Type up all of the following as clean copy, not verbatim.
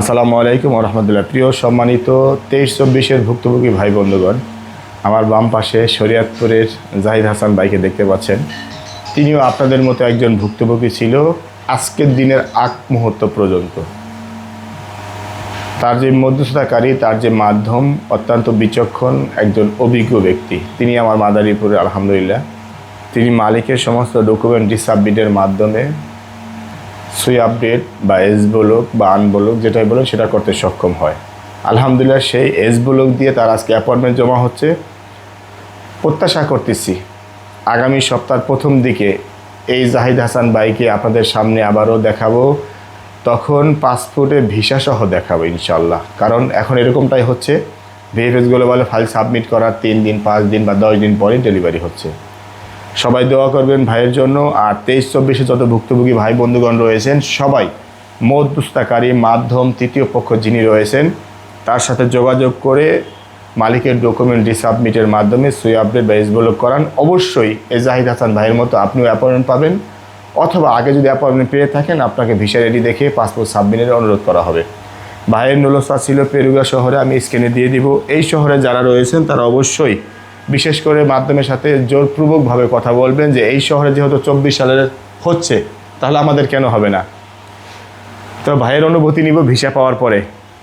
আসসালামু আলাইকুম রহমতুল্লাহ। প্রিয় সম্মানিত 23-24-এর ভুক্তভোগী ভাই বন্ধুগণ, আমার বাম পাশে শরীয়তপুরের জাহিদ হাসান ভাইকে দেখতে পাচ্ছেন। তিনিও আপনাদের মতো একজন ভুক্তভোগী ছিল আজকের দিনের আগ মুহূর্ত পর্যন্ত। তার যে মধ্যস্থতাকারী, তার যে মাধ্যম অত্যন্ত বিচক্ষণ একজন অভিজ্ঞ ব্যক্তি। তিনি আমার মাদারীপুরে আলহামদুলিল্লাহ তিনি মালিকের সমস্ত ডকুমেন্ট সাবমিটের মাধ্যমে সুই আপডেট বা এস ব্লক বা আনব্লক যেটাই বলেন সেটা করতে সক্ষম হয়। আলহামদুলিল্লাহ সেই এস ব্লক দিয়ে তার আজকে অ্যাপয়েন্টমেন্ট জমা হচ্ছে। প্রত্যাশা করতেছি আগামী সপ্তাহের প্রথম দিকে এই জাহিদ হাসান ভাইকে আপনাদের সামনে আবারও দেখাবো, তখন পাসপোর্টে ভিসা সহ দেখাবো ইনশাল্লাহ। কারণ এখন এরকমটাই হচ্ছে, ভিএফএসগুলো বলে ফাইল সাবমিট করার 3 দিন 5 দিন বা 10 দিন পরেই ডেলিভারি হচ্ছে। সবাই দোয়া করবেন ভাইয়ের জন্য। আর 23-24-এ যত ভুক্তভোগী ভাই বন্ধুগণ রয়েছেন সবাই মধ্যস্থতাকারী মাধ্যম তৃতীয় পক্ষ যিনি রয়েছেন তার সাথে যোগাযোগ করে মালিকের ডকুমেন্ট রিসাবমিটের মাধ্যমে সুই আপডেট বা এস ব্লক করান। অবশ্যই এই জাহিদ হাসান ভাইয়ের মতো আপনিও অ্যাপয়েন্টমেন্ট পাবেন, অথবা আগে যদি অ্যাপয়েন্টমেন্ট পেয়ে থাকেন আপনাকে ভিসা রেডি দেখে পাসপোর্ট সাবমিটের অনুরোধ করা হবে। ভাইয়ের নুলস্তা ছিল পেরুগা শহরে, আমি স্ক্রিনে দিয়ে দিব। এই শহরে যারা রয়েছেন তারা অবশ্যই বিশেষ করে মাধ্যমের সাথে জোরপূর্বকভাবে কথা বলবেন যে এই শহরে যেহেতু 24 সালের হচ্ছে তাহলে আমাদের কেন হবে না। তো ভাইয়ের অনুভূতি নিব ভিসা পাওয়ার পরে।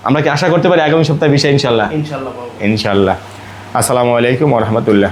আমরা কি আশা করতে পারি আগামী সপ্তাহে ভিসা ইনশাল্লাহ? ইনশাল্লাহ। ইনশাল্লাহ। আসসালামু আলাইকুম রহমতুল্লাহ।